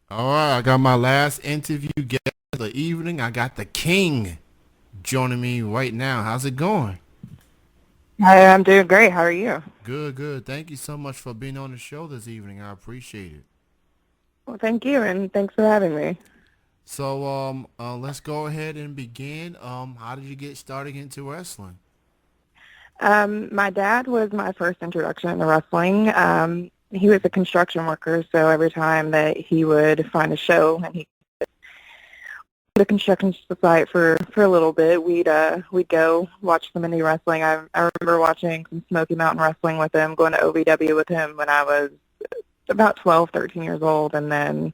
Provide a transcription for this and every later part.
All right, I got my last interview guest of the evening. I got the king joining me right now. How's it going? Hi, I'm doing great. How are you? Good, good. Thank you so much for being on the show this evening. I appreciate it. Well, thank you, and thanks for having me. Let's go ahead and begin. How did you get started into wrestling? My dad was my first introduction into wrestling. He was a construction worker, so every time that he would find a show and he the construction site for a little bit, we'd go watch some indie wrestling. I remember watching some Smoky Mountain Wrestling with him, going to OVW with him when I was about 12, 13 years old, and then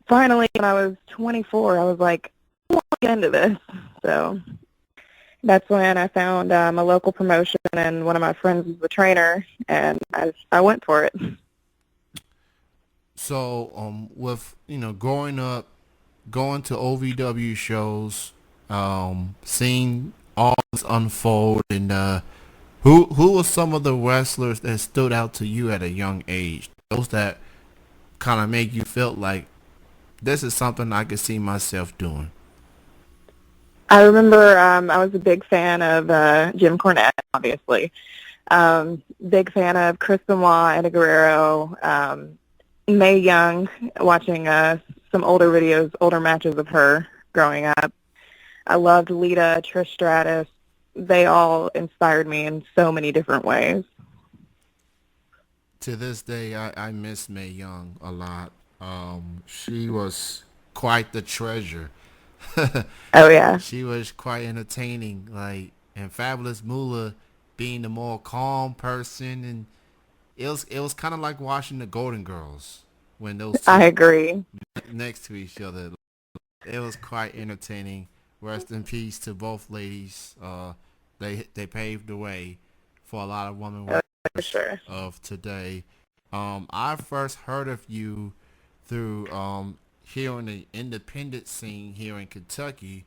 finally when I was 24, I was like, I want to get into this. So that's when I found a local promotion, and one of my friends was the trainer, and I went for it. With growing up, going to OVW shows, seeing all this unfold, and who were some of the wrestlers that stood out to you at a young age? Those that kind of make you feel like this is something I could see myself doing. I remember I was a big fan of Jim Cornette, obviously. Big fan of Chris Benoit, Eddie Guerrero, Mae Young, watching some older videos, older matches of her growing up. I loved Lita, Trish Stratus. They all inspired me in so many different ways. To this day, I miss Mae Young a lot. She was quite the treasure. Oh, yeah. She was quite entertaining. And Fabulous Moolah being the more calm person, and it was kind of like watching the Golden Girls when those two I agree. next to each other. It was quite entertaining. Rest in peace to both ladies. They paved the way for a lot of women For wrestlers sure. of today. I first heard of you through here in the independent scene here in Kentucky.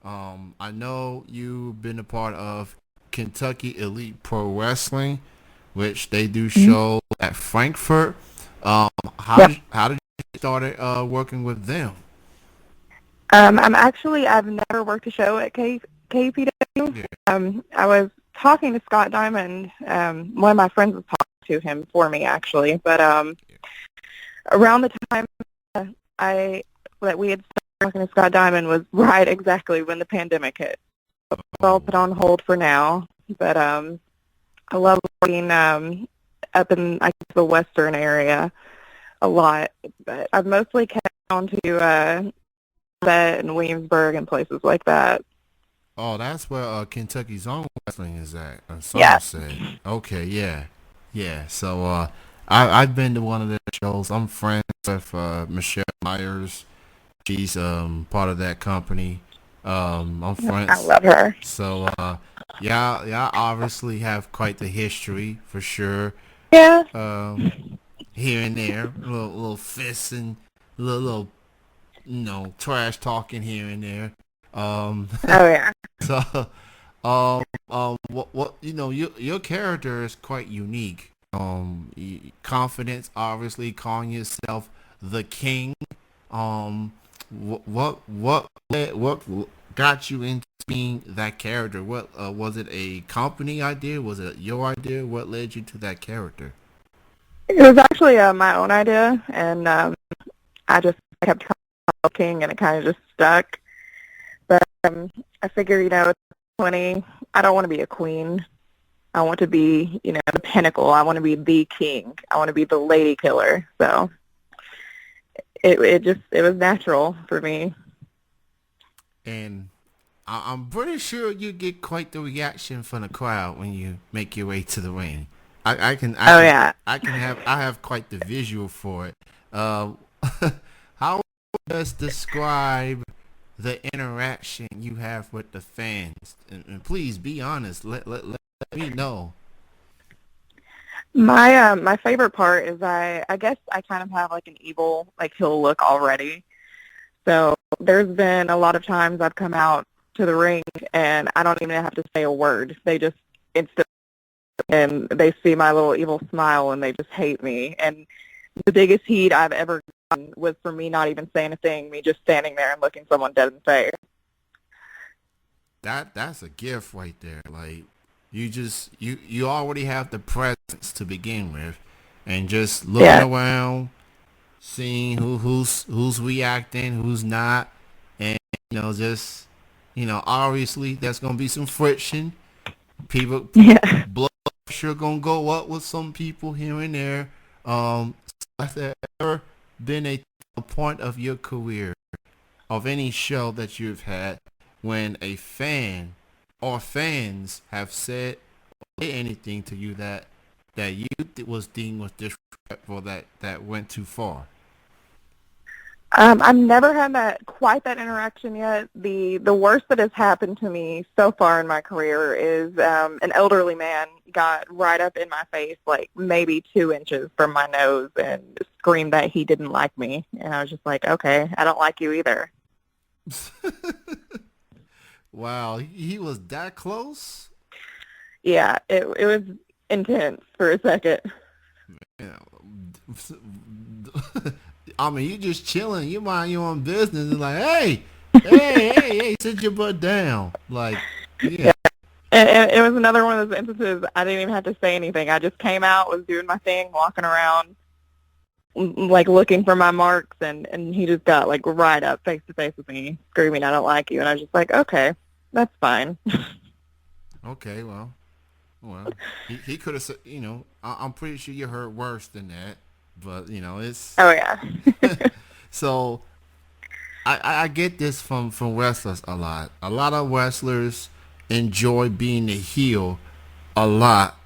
I know you've been a part of Kentucky Elite Pro Wrestling, which they do Mhm. show at Frankfurt. Um, Yep. how did you started working with them? I've never worked a show at KPW. Yeah. I was talking to Scott Diamond. One of my friends was talking to him for me, actually. But around the time I that we had started talking to Scott Diamond was right exactly when the pandemic hit. It's all Oh, put on hold for now. But I love working up in I guess the western area a lot. But I've mostly kept on to that in Williamsburg and places like that. oh, that's where Kentucky's own wrestling is at, Yeah. Somerset. Okay, yeah, yeah. I've been to one of their shows. I'm friends with Michelle Myers. She's part of that company. I'm I friends. love her. Yeah, obviously have quite the history for sure. Yeah. Um, Here and there, little fists and little trash talking here and there. Um, Oh yeah. so what your character is quite unique. Confidence, obviously, calling yourself the king. What got you into being that character? What was it? A company idea? Was it your idea? What led you to that character? It was actually my own idea, and I kept talking, and it kind of just stuck. But I figure, at 20, I don't want to be a queen. I want to be, the pinnacle. I want to be the king. I want to be the lady killer. So it was natural for me. And I'm pretty sure you get quite the reaction from the crowd when you make your way to the ring. I, I can I Oh can yeah. I have quite the visual for it. Uh, how does describe the interaction you have with the fans? And please be honest. Let me know. My favorite part is I guess I kind of have like an evil like heel look already. So there's been a lot of times I've come out to the ring and I don't even have to say a word. They just instantly and they see my little evil smile and they just hate me. And the biggest heat I've ever gotten was for me not even saying a thing, me just standing there and looking someone dead in the face. That's a gift right there. Like you already have the presence to begin with, and just looking Yeah. around, seeing who's reacting, who's not, and just obviously there's gonna be some friction. People Yeah. blood pressure gonna go up with some people here and there. Has there ever been a point of your career of any show that you've had when a fan or fans have said anything to you that you was deemed with disrespectful that went too far? I've never had that interaction yet. The worst that has happened to me so far in my career is an elderly man got right up in my face, like maybe 2 inches from my nose, and screamed that he didn't like me. And I was just like, okay, I don't like you either. Wow, he was that close. Yeah, it was intense for a second. Yeah. I mean, you just chilling. You mind your own business. And like, hey, sit your butt down. Like, yeah. Yeah. And it was another one of those instances I didn't even have to say anything. I just came out, was doing my thing, walking around, like looking for my marks, and he just got like right up face to face with me, screaming, "I don't like you." And I was just like, okay, that's fine. Okay, well, he could have said, I'm pretty sure you heard worse than that, but it's Oh yeah. so. I get this from wrestlers a lot. A lot of wrestlers enjoy being the heel a lot.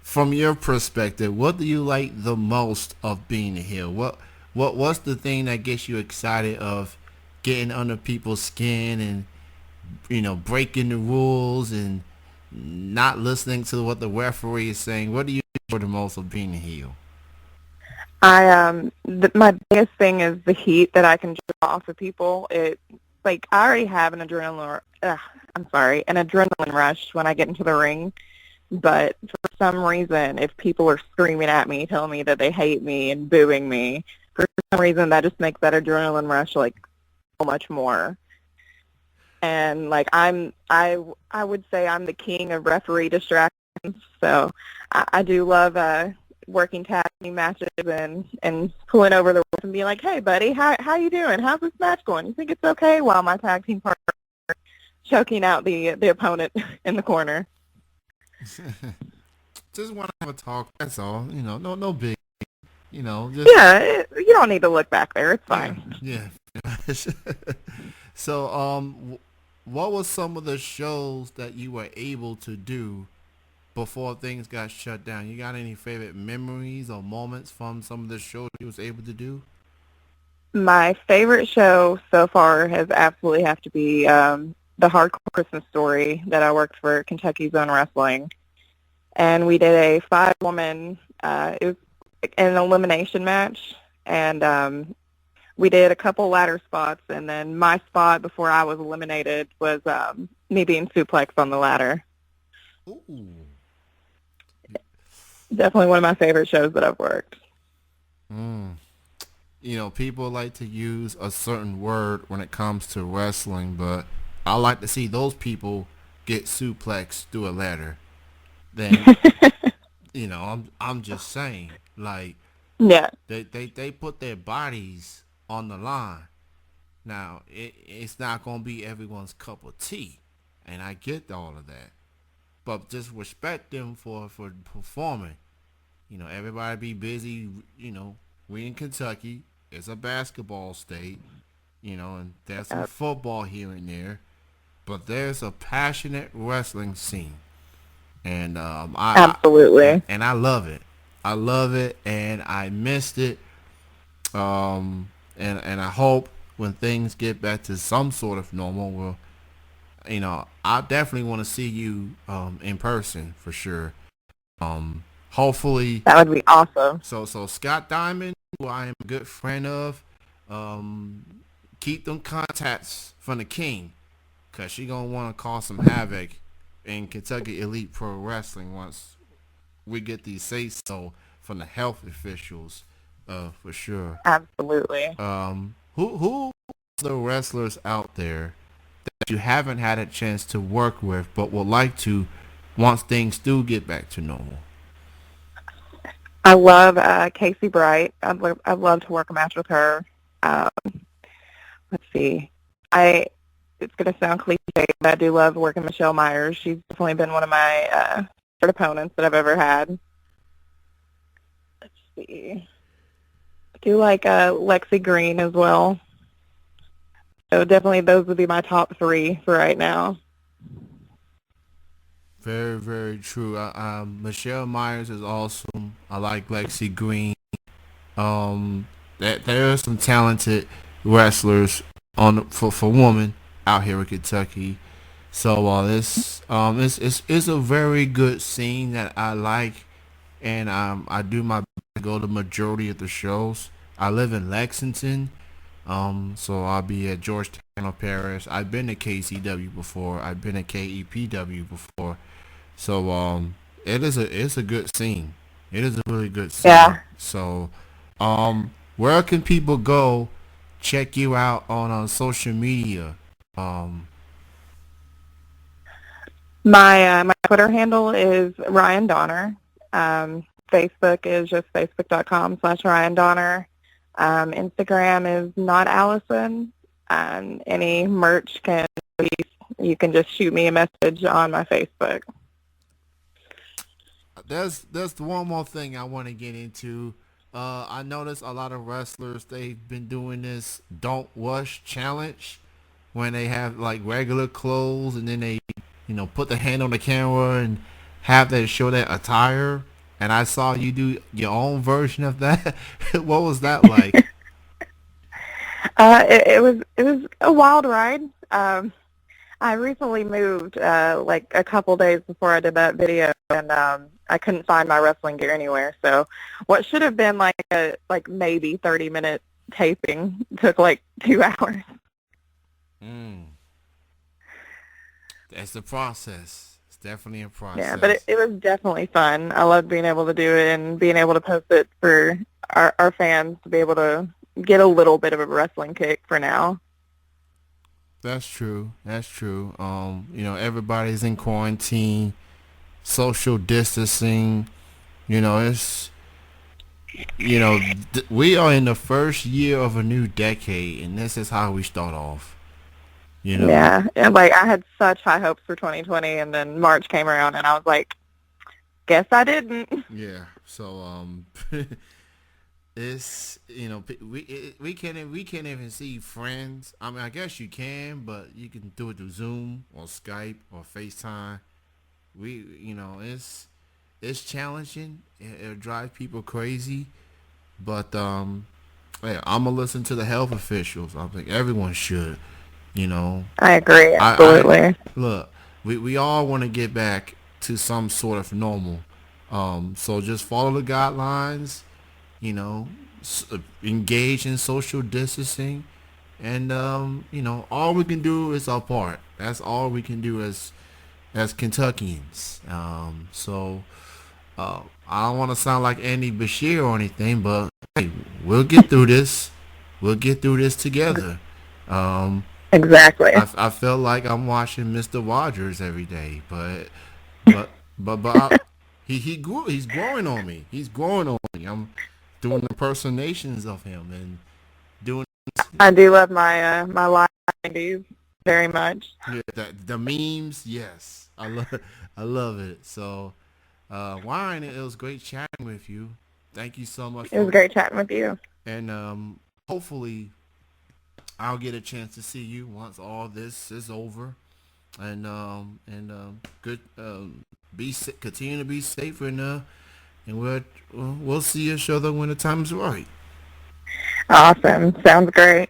From your perspective, what do you like the most of being a heel? What's the thing that gets you excited of getting under people's skin and breaking the rules and not listening to what the referee is saying? What do you enjoy the most of being a heel? My biggest thing is the heat that I can draw off of people. It like I already have an adrenaline rush when I get into the ring. But for some reason, if people are screaming at me, telling me that they hate me and booing me, for some reason that just makes that adrenaline rush like so much more. And like I would say I'm the king of referee distractions. So I do love working tag team matches and pulling over the roof and being like, hey buddy, how you doing? How's this match going? You think it's okay? While my tag team partner choking out the opponent in the corner. Just want to have a talk. That's all. No big. Just Yeah, you don't need to look back there. It's yeah, fine. yeah. So, what was some of the shows that you were able to do before things got shut down? You got any favorite memories or moments from some of the shows you was able to do? My favorite show so far has absolutely have to be the Hardcore Christmas Story that I worked for Kentucky Zone Wrestling. And we did a 5-woman, it was an elimination match, and we did a couple ladder spots, and then my spot before I was eliminated was me being suplexed on the ladder. Ooh. Definitely one of my favorite shows that I've worked. Mm. People like to use a certain word when it comes to wrestling, but I like to see those people get suplexed through a ladder. Then, I'm just saying, like, Yeah. they put their bodies on the line. Now, it's not going to be everyone's cup of tea, and I get all of that. But just respect them for performing. Everybody be busy. We in Kentucky. It's a basketball state. And there's some football here and there. But there's a passionate wrestling scene. And Absolutely. I love it. I love it, and I missed it. And I hope when things get back to some sort of normal, I definitely want to see you in person for sure. Hopefully. That would be awesome. So Scott Diamond, who I am a good friend of, keep them contacts from the King, cause she gonna want to cause some havoc in Kentucky Elite Pro Wrestling once we get these say so from the health officials. For sure. Absolutely. Who the wrestlers out there that you haven't had a chance to work with, but would like to once things do get back to normal? I love Casey Bright. I'd love to work a match with her. Um, let's see. I It's going to sound cliche, but I do love working Michelle Myers. She's definitely been one of my favorite opponents that I've ever had. Let's see. I do like Lexi Green as well. So definitely those would be my top three for right now. Very, very true. Michelle Myers is awesome. I like Lexi Green. That there are some talented wrestlers on for women out here in Kentucky. So it's a very good scene that I like, and I do my best to go to majority of the shows. I live in Lexington, so I'll be at Georgetown or Paris. I've been to KCW before. I've been to KEPW before. So it's a good scene. It is a really good scene. Yeah. So where can people go check you out on social media? Um, My Twitter handle is Rian Donner. Facebook is just facebook.com/Rian Donner. Instagram is not Allison. Any merch you can just shoot me a message on my Facebook. there's one more thing I want to get into. I noticed a lot of wrestlers they've been doing this don't wash challenge when they have like regular clothes and then they put the hand on the camera and have that show that attire. And I saw you do your own version of that. What was that like? It was a wild ride. I recently moved like a couple days before I did that video, and I couldn't find my wrestling gear anywhere. So what should have been like maybe 30-minute taping took like 2 hours. Mm, that's the process. It's definitely a Yeah, but process. it was definitely fun. I loved being able to do it and being able to post it for our fans to be able to get a little bit of a wrestling kick for now. That's true. That's true. Everybody's in quarantine, social distancing. It's we are in the first year of a new decade, and this is how we start off. You know, Yeah, and like I had such high hopes for 2020, and then March came around, and I was like, guess I didn't. yeah. So it's we can't even see friends. I mean, I guess you can, but you can do it through Zoom or Skype or FaceTime. It's challenging. It'll drive people crazy, but hey, I'm gonna listen to the health officials. I think everyone should. You know, I agree, I absolutely. look. We all want to get back to some sort of normal. So just follow the guidelines. You know, engage in social distancing, and all we can do is our part. That's all we can do as Kentuckians. I don't want to sound like Andy Bashir or anything, but hey, we'll get through this. We'll get through this together. Um, Exactly. I feel like I'm watching Mr. Rogers every day, but he's growing on me. He's growing on me. I'm doing impersonations of him and doing I do love my live 90s very much. yeah, the memes. Yes, I love it. So, Ryan, it was great chatting with you. Thank you so much It was for great chatting with you. and hopefully I'll get a chance to see you once all this is over. And good. Continue to be safe, and we'll see each other when the time is right. Awesome. Sounds great.